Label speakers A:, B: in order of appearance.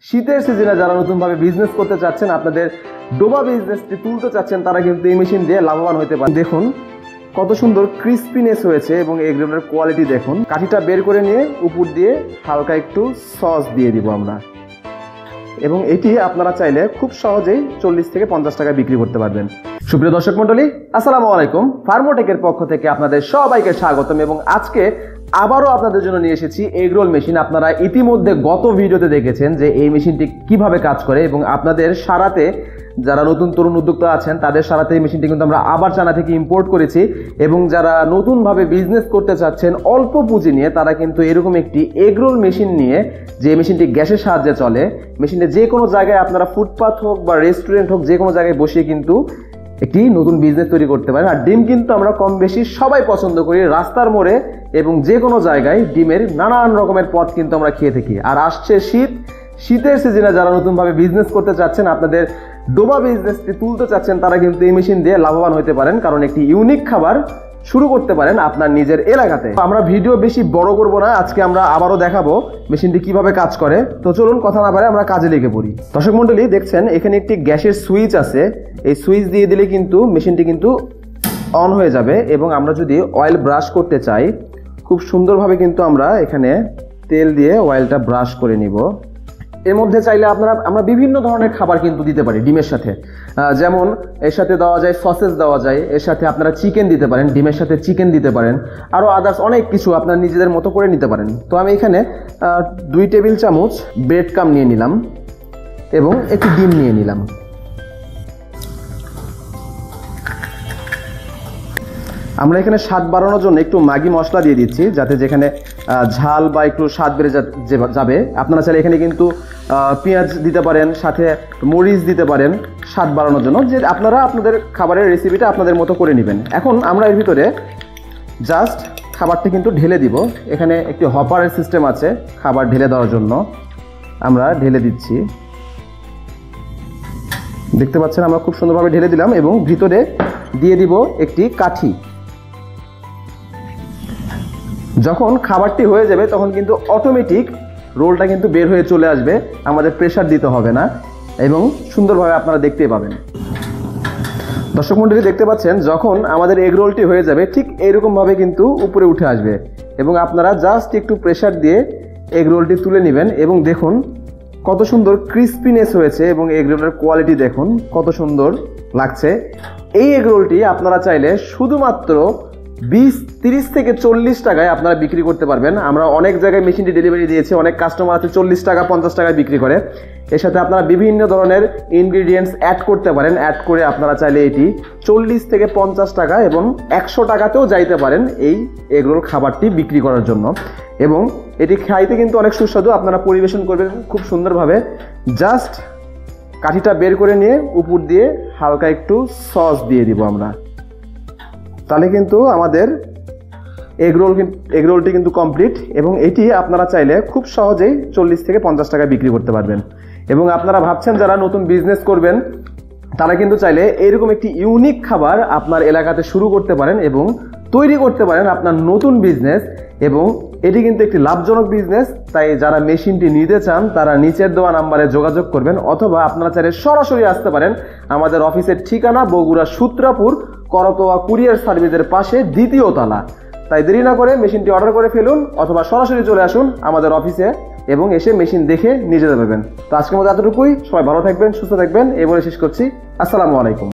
A: শীতের সিজনে যারা নতুনভাবে বিজনেস করতে চাচ্ছেন, আপনাদের ডোবা বিজনেসটি তুলতে চাচ্ছেন, তারা কিন্তু এই মেশিন দিয়ে লাভবান হতে পারে। দেখুন কত সুন্দর ক্রিস্পিনেস হয়েছে এবং এগ রোলের কোয়ালিটি দেখুন। কাঠিটা বের করে নিয়ে উপর দিয়ে হালকা একটু সস দিয়ে দিব আমরা, এবং এটি আপনারা চাইলে খুব সহজেই 40 থেকে 50 টাকায় বিক্রি করতে পারবেন। সুপ্রিয় দর্শক মণ্ডলী, আসসালামু আলাইকুম। ফার্মোটেকের পক্ষ থেকে আপনাদের সবাইকে স্বাগতম এবং আজকে আবারও আপনাদের জন্য নিয়ে এসেছি এগ রোল মেশিন। আপনারা ইতিমধ্যে গত ভিডিওতে দেখেছেন যে এই মেশিনটি কিভাবে কাজ করে এবং আপনাদের সারাতে যারা নতুন তরুণ উদ্যোক্তা আছেন তাদের সারাতে এই মেশিনটি কিন্তু আমরা আবার চায়না থেকে ইম্পোর্ট করেছি, এবং যারা নতুনভাবে বিজনেস করতে চাচ্ছেন অল্প পুঁজি নিয়ে, তারা কিন্তু এরকম একটি এগ রোল মেশিন নিয়ে, যে মেশিনটি গ্যাসের সাহায্যে চলে, মেশিনটা যে কোনো জায়গায় আপনারা ফুটপাথ হোক বা রেস্টুরেন্ট হোক, যে কোনো জায়গায় বসিয়ে কিন্তু একটি নতুন বিজনেস তৈরি করতে পারেন। আর ডিম কিন্তু আমরা কম বেশি সবাই পছন্দ করি, রাস্তার মোড়ে এবং যে কোনো জায়গায় ডিমের নানান রকমের পদ কিন্তু আমরা খেয়ে থাকি। আর আসছে শীতের সিজনে যারা নতুনভাবে বিজনেস করতে চাচ্ছেন, আপনাদের ডোবা বিজনেসটি তুলতে চাচ্ছেন, তারা কিন্তু এই মেশিন দিয়ে লাভবান হতে পারেন, কারণ একটি ইউনিক খাবার শুরু করতে পারেন আপনার নিজের এলাকাতে। আমরা ভিডিও বেশি বড় করব না, আজকে আমরা আবারও দেখাবো মেশিনটি কিভাবে কাজ করে। তো চলুন কথা না বাড়িয়ে আমরা কাজে লেগে পড়ি। দর্শক মণ্ডলী, দেখছেন এখানে একটি গ্যাসের সুইচ আছে। এই সুইচ দিয়ে দিলে কিন্তু মেশিনটি কিন্তু অন হয়ে যাবে, এবং আমরা যদি অয়েল ব্রাশ করতে চাই, খুব সুন্দরভাবে কিন্তু আমরা এখানে তেল দিয়ে অয়েলটা ব্রাশ করে নিব। এর মধ্যে চাইলে আমরা বিভিন্ন ধরনের খাবার কিন্তু দিতে পারি ডিমের সাথে, যেমন এর সাথে দেওয়া যায় সসেজ দেওয়া যায়, এর সাথে আপনারা চিকেন দিতে পারেন, ডিমের সাথে চিকেন দিতে পারেন, আরও আদার্স অনেক কিছু আপনারা নিজেদের মতো করে নিতে পারেন। তো আমি এখানে 2 টেবিল চামচ ব্রেড ক্রাম নিয়ে নিলাম এবং একটি ডিম নিয়ে নিলাম। আমরা এখানে স্বাদ বাড়ানোর জন্য একটু ম্যাগি মশলা দিয়ে দিচ্ছি, যাতে যেখানে ঝাল বা একটু স্বাদ বেড়ে যাবে। আপনারা চাইলে এখানে কিন্তু পেঁয়াজ দিতে পারেন, সাথে মরিচ দিতে পারেন স্বাদ বাড়ানোর জন্য, যে আপনারা আপনাদের খাবারের রেসিপিটা আপনাদের মতো করে নেবেন। এখন আমরা এর ভিতরে জাস্ট খাবারটা কিন্তু ঢেলে দিব। এখানে একটি হপারের সিস্টেম আছে খাবার ঢেলে দেওয়ার জন্য, আমরা ঢেলে দিচ্ছি। দেখতে পাচ্ছেন আমরা খুব সুন্দরভাবে ঢেলে দিলাম, এবং ভিতরে দিয়ে দিব একটি কাঠি। যখন খাবারটি হয়ে যাবে তখন কিন্তু অটোমেটিক রোলটা কিন্তু বের হয়ে চলে আসবে, আমাদের প্রেসার দিতে হবে না, এবং সুন্দরভাবে আপনারা দেখতে পাবেন। দর্শক মণ্ডলী, দেখতে পাচ্ছেন যখন আমাদের এগ রোলটি হয়ে যাবে ঠিক এইরকমভাবে কিন্তু উপরে উঠে আসবে, এবং আপনারা জাস্ট একটু প্রেসার দিয়ে এগ রোলটি তুলে নেবেন। এবং দেখুন কত সুন্দর ক্রিস্পিনেস হয়েছে এবং এগ রোলের কোয়ালিটি দেখুন কত সুন্দর লাগছে। এই এগ রোলটি আপনারা চাইলে শুধুমাত্র 20-30 থেকে 40 টাকায় আপনারা বিক্রি করতে পারবেন। আমরা অনেক জায়গায় মেশিনটি ডেলিভারি দিয়েছি, অনেক কাস্টমার আছে 40 টাকা 50 টাকায় বিক্রি করে। এর সাথে আপনারা বিভিন্ন ধরনের ইনগ্রিডিয়েন্টস অ্যাড করতে পারেন, অ্যাড করে আপনারা চাইলে এটি 40 থেকে 50 টাকা এবং 100 টাকাতেও যাইতে পারেন এই এগ রোল খাবারটি বিক্রি করার জন্য। এবং এটি খাইতে কিন্তু অনেক সুস্বাদু, আপনারা পরিবেশন করবেন খুব সুন্দরভাবে। জাস্ট কাঠিটা বের করে নিয়ে উপর দিয়ে হালকা একটু সস দিয়ে দিব আমরা, তাহলে কিন্তু আমাদের এগ রোলটি কিন্তু কমপ্লিট। এবং এটি আপনারা চাইলে খুব সহজেই 40 থেকে 50 টাকায় বিক্রি করতে পারবেন। এবং আপনারা ভাবছেন যারা নতুন বিজনেস করবেন, তারা কিন্তু চাইলে এরকম একটি ইউনিক খাবার আপনার এলাকাতে শুরু করতে পারেন এবং তৈরি করতে পারেন আপনার নতুন বিজনেস। এবং এটি কিন্তু একটি লাভজনক বিজনেস, তাই যারা মেশিনটি নিতে চান তারা নিচের দেওয়া নাম্বারে যোগাযোগ করবেন, অথবা আপনারা চাইলে সরাসরি আসতে পারেন। আমাদের অফিসের ঠিকানা বগুড়া সূত্রাপুর, করতোয়া কুরিয়ার সার্ভিসের পাশে 2য় তলা। তাই দেরি না করে মেশিনটি অর্ডার করে ফেলুন, অথবা সরাসরি চলে আসুন আমাদের অফিসে এবং এসে মেশিন দেখে নিয়ে যেতে পারবেন। তো আজকের মতো এতটুকুই। সবাই ভালো থাকবেন, সুস্থ থাকবেন, এই বলে শেষ করছি। আসসালামু আলাইকুম।